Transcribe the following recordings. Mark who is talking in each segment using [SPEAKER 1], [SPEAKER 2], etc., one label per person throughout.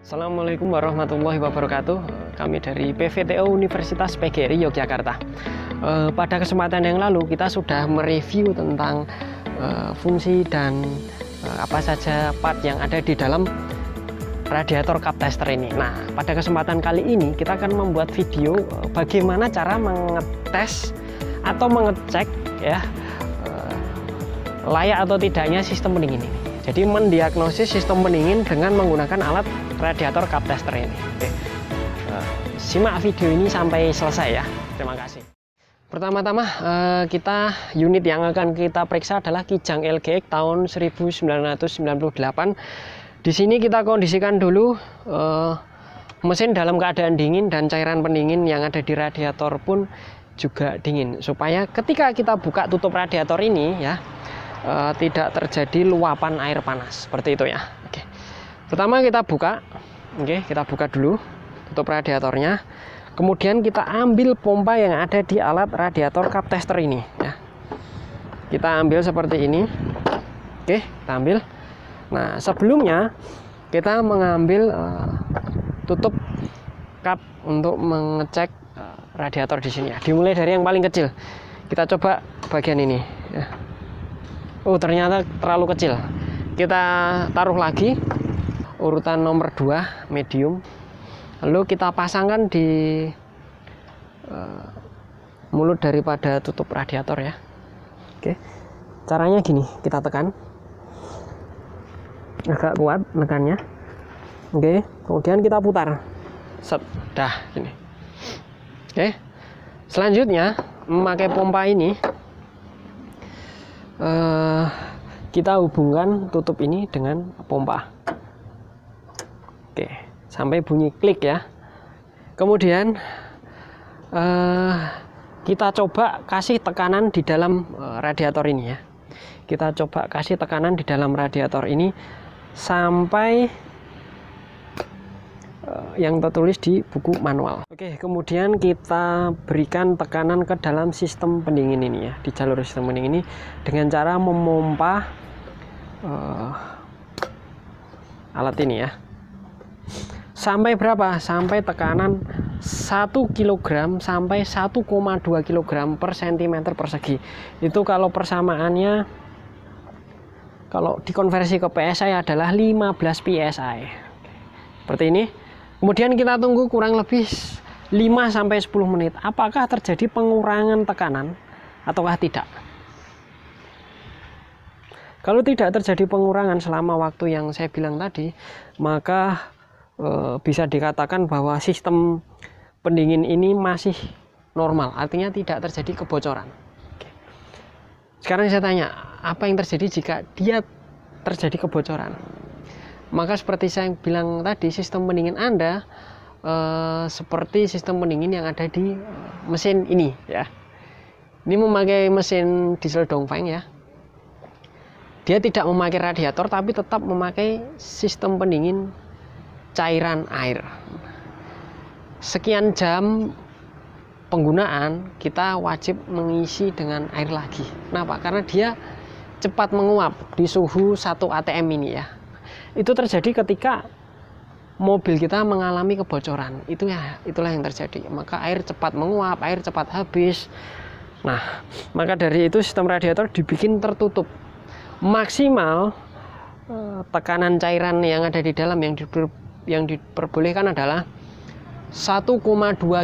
[SPEAKER 1] Assalamualaikum warahmatullahi wabarakatuh. Kami dari PVTO Universitas PGRI Yogyakarta. Pada kesempatan yang lalu kita sudah mereview tentang fungsi dan apa saja part yang ada di dalam radiator cup tester ini. Nah, pada kesempatan kali ini kita akan membuat video bagaimana cara mengetes atau mengecek ya layak atau tidaknya sistem pendingin ini. Jadi mendiagnosis sistem pendingin dengan menggunakan alat radiator cup tester ini. Oke. Simak video ini sampai selesai ya. Terima kasih. Pertama-tama kita unit yang akan kita periksa adalah Kijang LGX tahun 1998. Di sini kita kondisikan dulu mesin dalam keadaan dingin dan cairan pendingin yang ada di radiator pun juga dingin, supaya ketika kita buka tutup radiator ini ya tidak terjadi luapan air panas seperti itu ya. Oke. Pertama kita buka, oke, kita buka dulu tutup radiatornya. Kemudian kita ambil pompa yang ada di alat radiator cup tester ini ya. Kita ambil seperti ini. Oke, kita ambil. Nah, sebelumnya kita mengambil tutup cup untuk mengecek radiator di sini ya. Dimulai dari yang paling kecil. Kita coba bagian ini ya. Oh, ternyata terlalu kecil. Kita taruh lagi urutan nomor 2 medium. Lalu kita pasangkan di mulut daripada tutup radiator ya. Oke. Caranya gini, kita tekan. Agak kuat nekannya. Oke, kemudian kita putar. Set, dah gini. Oke. Selanjutnya memakai pompa ini kita hubungkan tutup ini dengan pompa. Oke, sampai bunyi klik ya. Kemudian kita coba kasih tekanan di dalam radiator ini ya. Kita coba kasih tekanan di dalam radiator ini sampai yang tertulis di buku manual. Oke, kemudian kita berikan tekanan ke dalam sistem pendingin ini ya, di jalur sistem pendingin ini dengan cara memompa alat ini ya. Sampai berapa? Sampai tekanan 1 kg sampai 1,2 kg per cm persegi. Itu kalau persamaannya, kalau dikonversi ke PSI adalah 15 PSI. Seperti ini. Kemudian kita tunggu kurang lebih 5-10 menit. Apakah terjadi pengurangan tekanan ataukah tidak? Kalau tidak terjadi pengurangan selama waktu yang saya bilang tadi, maka bisa dikatakan bahwa sistem pendingin ini masih normal. Artinya tidak terjadi kebocoran. Oke. Sekarang saya tanya, apa yang terjadi jika dia terjadi kebocoran? Maka seperti saya bilang tadi, sistem pendingin Anda seperti sistem pendingin yang ada di mesin ini ya. Ini memakai mesin diesel Dongfeng ya. Dia tidak memakai radiator tapi tetap memakai sistem pendingin cairan air. Sekian jam penggunaan kita wajib mengisi dengan air lagi. Kenapa? Karena dia cepat menguap di suhu 1 atm ini ya. Itu terjadi ketika mobil kita mengalami kebocoran. Itulah yang terjadi. Maka air cepat menguap, air cepat habis. Nah, maka dari itu sistem radiator dibikin tertutup. Maksimal tekanan cairan yang ada di dalam yang diperbolehkan adalah 1,2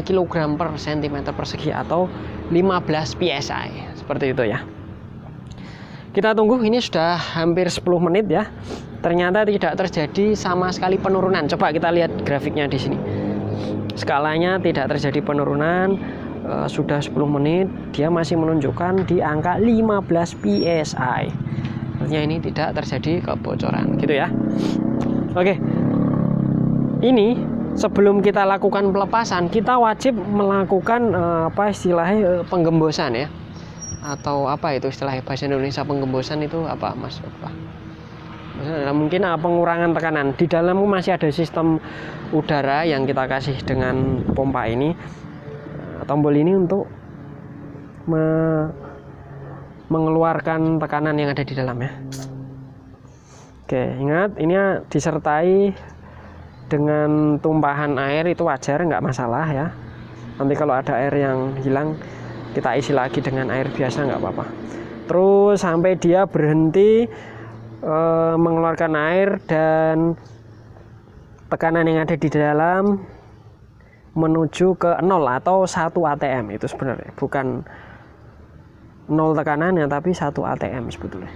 [SPEAKER 1] kg per cm persegi atau 15 PSI. Seperti itu ya. Kita tunggu, ini sudah hampir 10 menit ya. Ternyata tidak terjadi sama sekali penurunan. Coba kita lihat grafiknya di sini. Skalanya tidak terjadi penurunan. Sudah 10 menit dia masih menunjukkan di angka 15 PSI. Artinya ini tidak terjadi kebocoran, gitu ya. Oke. Ini sebelum kita lakukan pelepasan, kita wajib melakukan apa istilahnya penggembosan ya. Atau apa itu istilahnya bahasa Indonesia penggembosan itu apa, Mas? Mungkin pengurangan tekanan. Di dalam masih ada sistem udara yang kita kasih dengan pompa ini. Tombol ini untuk mengeluarkan tekanan yang ada di dalam ya. Oke, ingat ini disertai dengan tumpahan air itu wajar, nggak masalah ya. Nanti kalau ada air yang hilang kita isi lagi dengan air biasa, nggak apa-apa. Terus sampai dia berhenti mengeluarkan air dan tekanan yang ada di dalam menuju ke 0 atau 1 ATM. Itu sebenarnya bukan 0 tekanannya, tapi 1 ATM sebetulnya.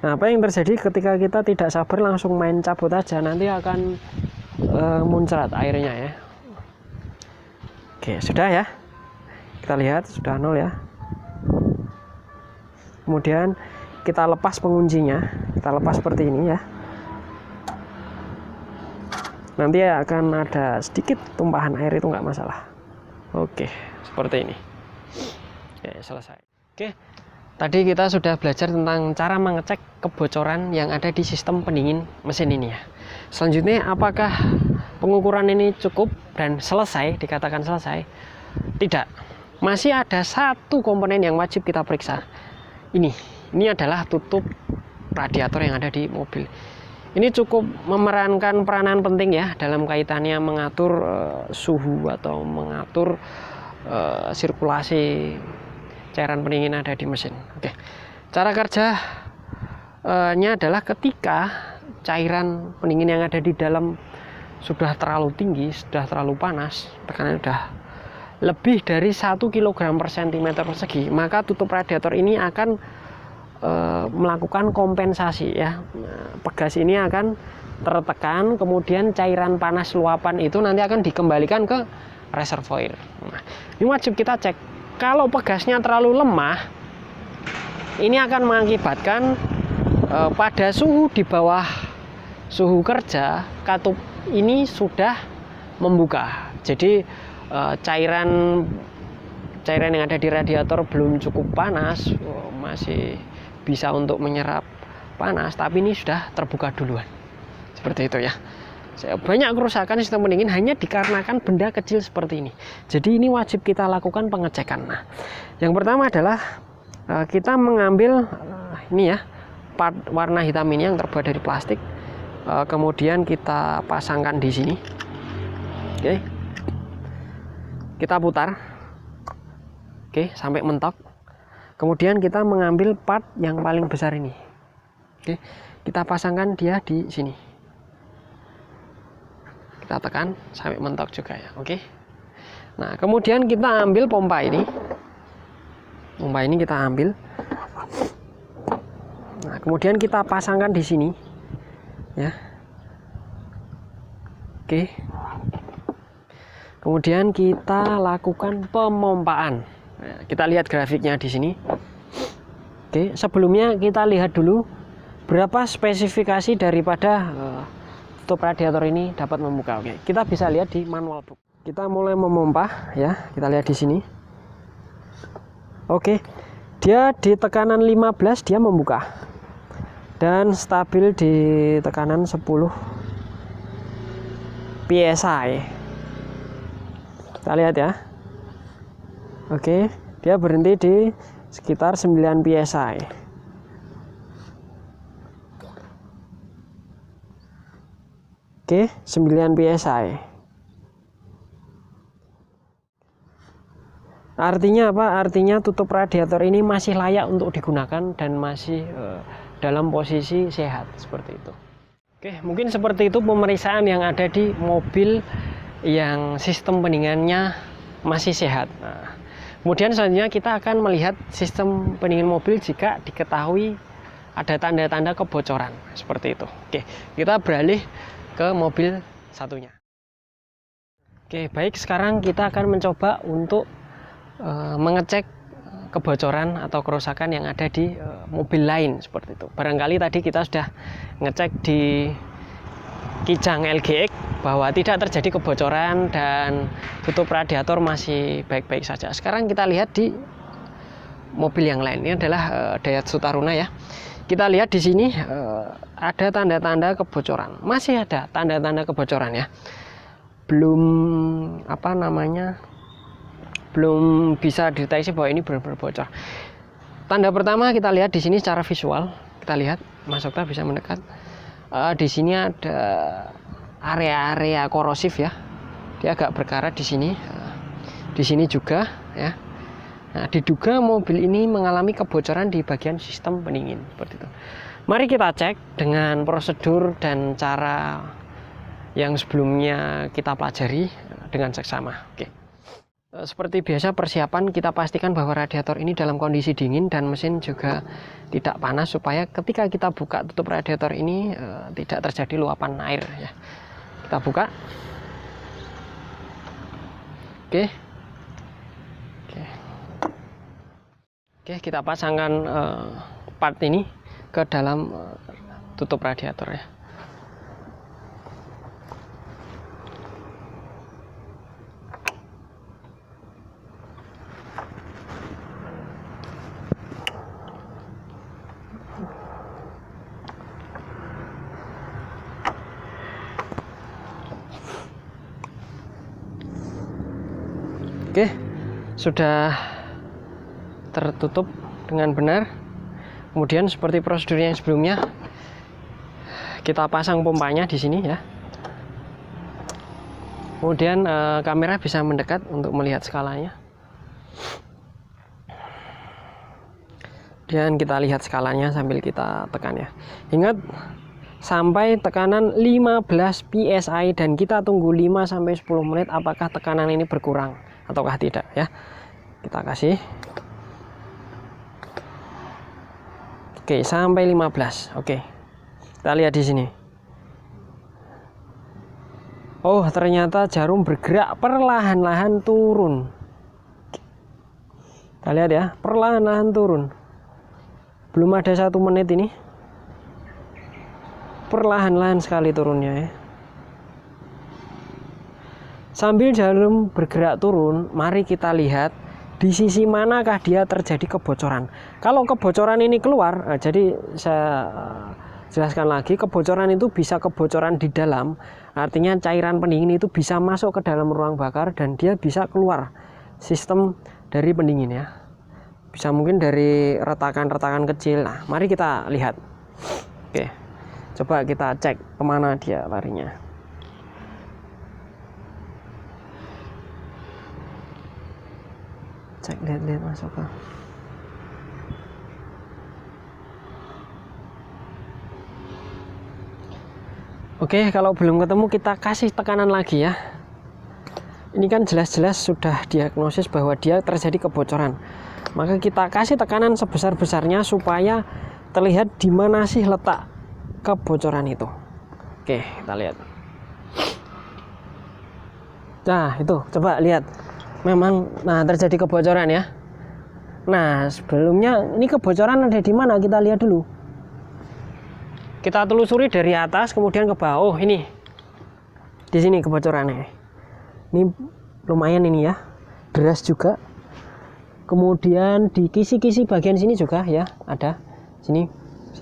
[SPEAKER 1] Nah, apa yang terjadi ketika kita tidak sabar langsung main cabut aja, nanti akan muncrat airnya ya. Oke, sudah ya. Kita lihat sudah 0 ya. Kemudian kita lepas penguncinya, kita lepas seperti ini ya. Nanti akan ada sedikit tumpahan air, itu nggak masalah. Oke, seperti ini. Oke, selesai. Oke. Tadi kita sudah belajar tentang cara mengecek kebocoran yang ada di sistem pendingin mesin ini ya. Selanjutnya, apakah pengukuran ini cukup dan selesai, dikatakan selesai? Tidak. Masih ada satu komponen yang wajib kita periksa. Ini adalah tutup radiator yang ada di mobil. Ini cukup memerankan peranan penting ya dalam kaitannya mengatur suhu atau mengatur sirkulasi cairan pendingin ada di mesin. Oke, cara kerjanya adalah ketika cairan pendingin yang ada di dalam sudah terlalu tinggi, sudah terlalu panas, tekanannya sudah lebih dari 1 kg per cm persegi, maka tutup radiator ini akan melakukan kompensasi ya. Pegas ini akan tertekan, kemudian cairan panas luapan itu nanti akan dikembalikan ke reservoir. Nah, ini wajib kita cek. Kalau pegasnya terlalu lemah, ini akan mengakibatkan pada suhu di bawah suhu kerja, katup ini sudah membuka. Jadi cairan yang ada di radiator belum cukup panas, masih bisa untuk menyerap panas, tapi ini sudah terbuka duluan. Seperti itu ya. Banyak kerusakan sistem pendingin hanya dikarenakan benda kecil seperti ini. Jadi ini wajib kita lakukan pengecekan. Nah, yang pertama adalah kita mengambil ini ya, part warna hitam ini yang terbuat dari plastik. Kemudian kita pasangkan di sini. Oke. Kita putar. Oke, sampai mentok. Kemudian kita mengambil part yang paling besar ini. Oke. Kita pasangkan dia di sini. Kita tekan sampai mentok juga ya. Oke. Nah, kemudian kita ambil pompa ini. Pompa ini kita ambil. Nah, kemudian kita pasangkan di sini. Ya. Oke. Kemudian kita lakukan pemompaan. Nah, kita lihat grafiknya di sini. Oke, sebelumnya kita lihat dulu berapa spesifikasi daripada tutup radiator ini dapat membuka. Oke, kita bisa lihat di manual book. Kita mulai memompa ya, kita lihat di sini. Oke, dia di tekanan 15 dia membuka dan stabil di tekanan 10 psi. Kita lihat ya. Oke, dia berhenti di sekitar 9 psi. Oke, 9 psi. Artinya apa? Artinya tutup radiator ini masih layak untuk digunakan dan masih dalam posisi sehat seperti itu. Oke, mungkin seperti itu pemeriksaan yang ada di mobil yang sistem pendinginnya masih sehat. Nah, kemudian selanjutnya kita akan melihat sistem pendingin mobil jika diketahui ada tanda-tanda kebocoran seperti itu. Oke, kita beralih ke mobil satunya. Oke, baik, sekarang kita akan mencoba untuk mengecek kebocoran atau kerusakan yang ada di mobil lain seperti itu. Barangkali tadi kita sudah ngecek di Kijang LGX bahwa tidak terjadi kebocoran dan tutup radiator masih baik-baik saja. Sekarang kita lihat di mobil yang lain. Ini adalah Daihatsu Taruna ya. Kita lihat di sini ada tanda-tanda kebocoran. Masih ada tanda-tanda kebocoran ya. Belum belum bisa dideteksi bahwa ini benar-benar bocor. Tanda pertama kita lihat di sini secara visual, kita lihat Mas Okta bisa mendekat. Di sini ada area-area korosif ya, dia agak berkarat di sini. Di sini juga ya. Nah, diduga mobil ini mengalami kebocoran di bagian sistem pendingin seperti itu. Mari kita cek dengan prosedur dan cara yang sebelumnya kita pelajari dengan seksama. Oke. Seperti biasa persiapan kita pastikan bahwa radiator ini dalam kondisi dingin dan mesin juga tidak panas supaya ketika kita buka tutup radiator ini tidak terjadi luapan air ya. Kita buka. Oke. Oke, kita pasangkan part ini ke dalam tutup radiator ya. Oke, sudah tertutup dengan benar. Kemudian seperti prosedur yang sebelumnya, kita pasang pompanya di sini ya. Kemudian kamera bisa mendekat untuk melihat skalanya. Dan kita lihat skalanya sambil kita tekan ya. Ingat, sampai tekanan 15 PSI dan kita tunggu 5-10 menit apakah tekanan ini berkurang ataukah tidak ya. Kita kasih. Oke, sampai 15. Oke. Kita lihat di sini. Oh, ternyata jarum bergerak perlahan-lahan turun. Kita lihat ya, perlahan-lahan turun. Belum ada 1 menit ini. Perlahan-lahan sekali turunnya ya. Sambil jarum bergerak turun, mari kita lihat di sisi manakah dia terjadi kebocoran. Kalau kebocoran ini keluar, jadi saya jelaskan lagi, kebocoran itu bisa kebocoran di dalam, artinya cairan pendingin itu bisa masuk ke dalam ruang bakar dan dia bisa keluar sistem dari pendingin ya. Bisa mungkin dari retakan-retakan kecil. Nah, mari kita lihat. Oke, coba kita cek kemana dia larinya. Cek, lihat masuk ke. Oke, kalau belum ketemu kita kasih tekanan lagi ya. Ini kan jelas-jelas sudah diagnosis bahwa dia terjadi kebocoran. Maka kita kasih tekanan sebesar-besarnya supaya terlihat di mana sih letak kebocoran itu. Oke, kita lihat. Nah, itu coba lihat. Memang terjadi kebocoran ya. Nah, sebelumnya ini kebocoran ada di mana? Kita lihat dulu. Kita telusuri dari atas kemudian ke bawah. Oh, ini. Di sini kebocorannya. Ini lumayan ini ya. Deras juga. Kemudian di kisi-kisi bagian sini juga ya, ada. Sini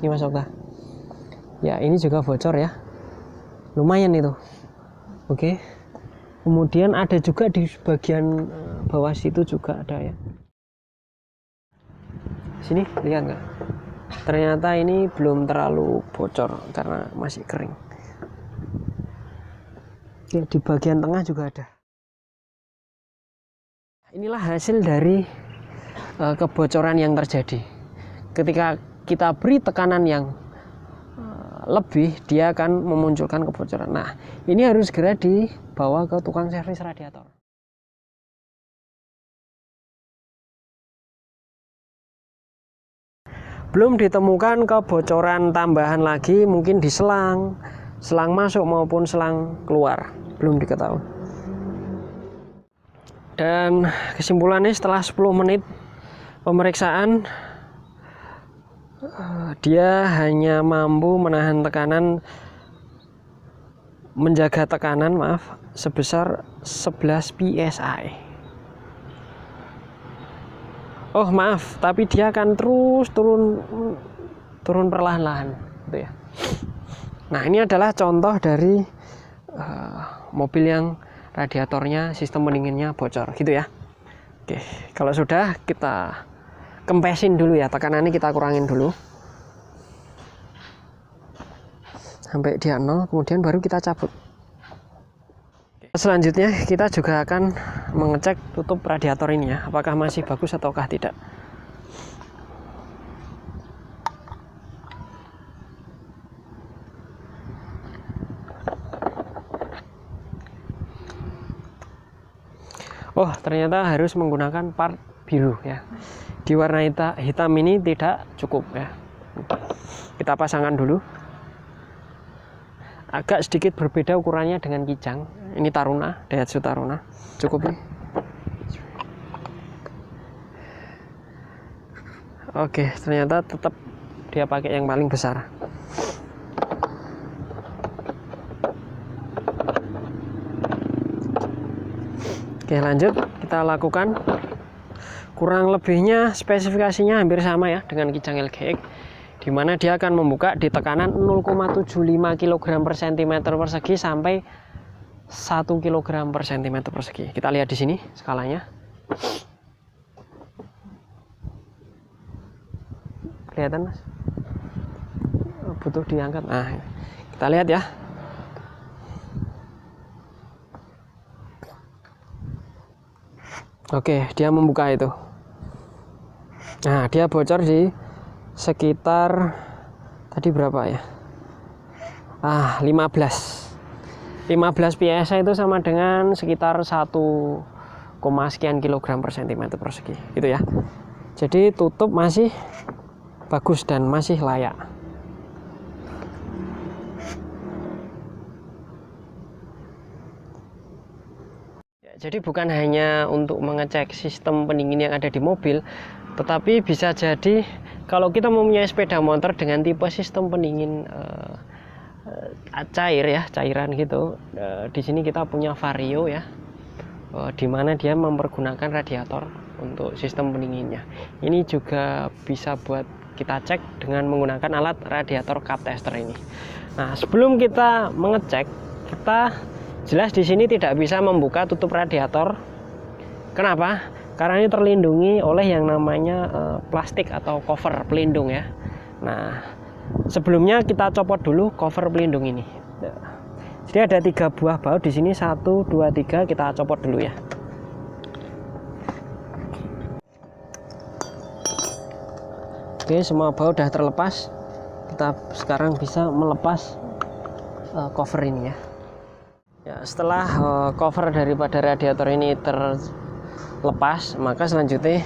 [SPEAKER 1] Mas Okta. Ya, ini juga bocor ya. Lumayan itu. Oke. Kemudian ada juga di bagian bawah situ juga ada ya. Sini lihat nggak? Ternyata ini belum terlalu bocor karena masih kering. Ya, di bagian tengah juga ada. Inilah hasil dari kebocoran yang terjadi. Ketika kita beri tekanan yang lebih, dia akan memunculkan kebocoran. Nah, ini harus segera dibawa ke tukang servis radiator. Belum ditemukan kebocoran tambahan lagi, mungkin di selang masuk maupun selang keluar, belum diketahui. Dan kesimpulannya setelah 10 menit pemeriksaan, dia hanya mampu menahan tekanan, menjaga tekanan sebesar 11 PSI. Oh maaf, tapi dia akan terus turun perlahan-lahan gitu ya. Nah, ini adalah contoh dari mobil yang radiatornya sistem pendinginnya bocor gitu ya. Oke, kalau sudah kita kempesin dulu ya, tekanannya kita kurangin dulu sampai dia 0, kemudian baru kita cabut. Selanjutnya kita juga akan mengecek tutup radiator ini ya, apakah masih bagus ataukah tidak. Oh, ternyata harus menggunakan part biru ya. Di warna hitam ini tidak cukup ya. Kita pasangkan dulu. Agak sedikit berbeda ukurannya dengan Kijang. Ini Taruna, Daihatsu Taruna. Cukup nih. Oke, ternyata tetap dia pakai yang paling besar. Oke, lanjut kita lakukan. Kurang lebihnya spesifikasinya hampir sama ya dengan Kijang LGX, di mana dia akan membuka di tekanan 0,75 kg per cm persegi sampai 1 kg per cm persegi. Kita lihat di sini skalanya. Kelihatan Mas? Butuh diangkat. Nah, kita lihat ya. Oke, dia membuka itu. Nah, dia bocor di sekitar tadi berapa ya? 15 PSI itu sama dengan sekitar 1, sekian kilogram per cm persegi gitu ya. Jadi tutup masih bagus dan masih layak. Jadi bukan hanya untuk mengecek sistem pendingin yang ada di mobil, tetapi bisa jadi kalau kita mempunyai sepeda motor dengan tipe sistem pendingin cair ya, cairan gitu. Di sini kita punya Vario ya, di mana dia mempergunakan radiator untuk sistem pendinginnya. Ini juga bisa buat kita cek dengan menggunakan alat radiator cup tester ini. Nah, sebelum kita mengecek, kita jelas di sini tidak bisa membuka tutup radiator. Kenapa? Karena ini terlindungi oleh yang namanya plastik atau cover pelindung ya. Nah, sebelumnya kita copot dulu cover pelindung ini. Jadi ada 3 buah baut di sini, 1, 2, 3. Kita copot dulu ya. Oke, semua baut sudah terlepas. Kita sekarang bisa melepas cover ini ya. Ya, setelah cover daripada radiator ini terlepas, maka selanjutnya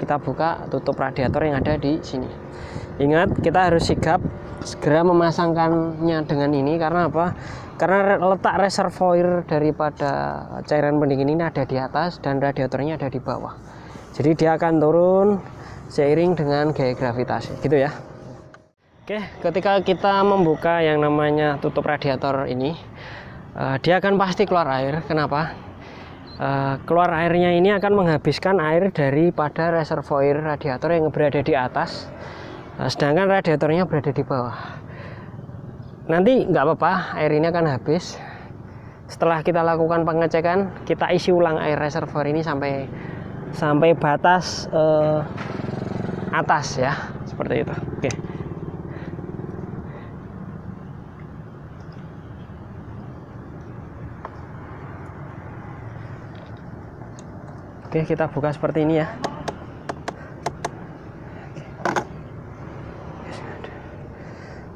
[SPEAKER 1] kita buka tutup radiator yang ada di sini. Ingat, kita harus sigap segera memasangkannya dengan ini. Karena apa? Karena letak reservoir daripada cairan pendingin ini ada di atas dan radiatornya ada di bawah. Jadi dia akan turun seiring dengan gaya gravitasi, gitu ya. Oke, ketika kita membuka yang namanya tutup radiator ini, dia akan pasti keluar air. Kenapa? Keluar airnya ini akan menghabiskan air daripada reservoir radiator yang berada di atas, sedangkan radiatornya berada di bawah. Nanti nggak apa-apa, air ini akan habis. Setelah kita lakukan pengecekan, kita isi ulang air reservoir ini sampai batas atas ya, seperti itu. Oke. Oke, kita buka seperti ini ya.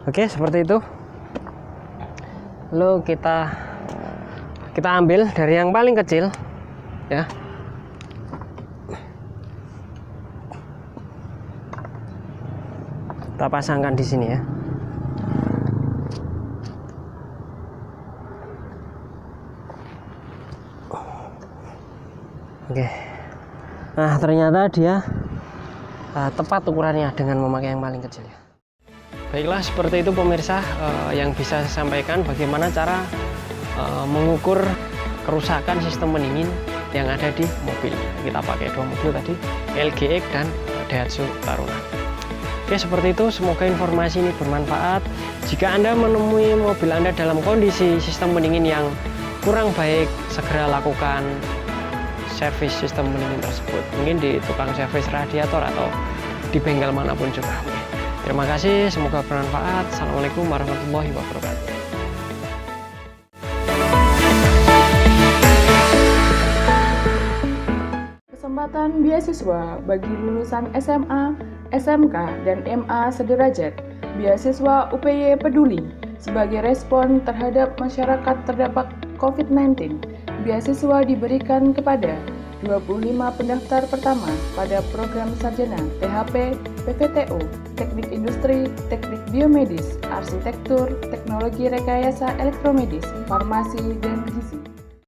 [SPEAKER 1] Oke, seperti itu. Lalu kita ambil dari yang paling kecil ya. Kita pasangkan di sini ya. Oke. Nah, ternyata dia tepat ukurannya dengan memakai yang paling kecil ya. Baiklah, seperti itu pemirsa yang bisa saya sampaikan bagaimana cara mengukur kerusakan sistem pendingin yang ada di mobil. Kita pakai 2 mobil tadi, LGX dan Daihatsu Taruna. Oke, seperti itu. Semoga informasi ini bermanfaat. Jika Anda menemui mobil Anda dalam kondisi sistem pendingin yang kurang baik, segera lakukan servis sistem pendingin tersebut, mungkin di tukang servis radiator atau di bengkel manapun juga. Terima kasih, semoga bermanfaat. Assalamualaikum warahmatullahi wabarakatuh.
[SPEAKER 2] Kesempatan beasiswa bagi lulusan SMA, SMK, dan MA sederajat. Beasiswa UPY Peduli sebagai respon terhadap masyarakat terdampak COVID-19. Beasiswa diberikan kepada 25 pendaftar pertama pada program sarjana PHP, PPTO, Teknik Industri, Teknik Biomedis, Arsitektur, Teknologi Rekayasa Elektromedis, Farmasi, dan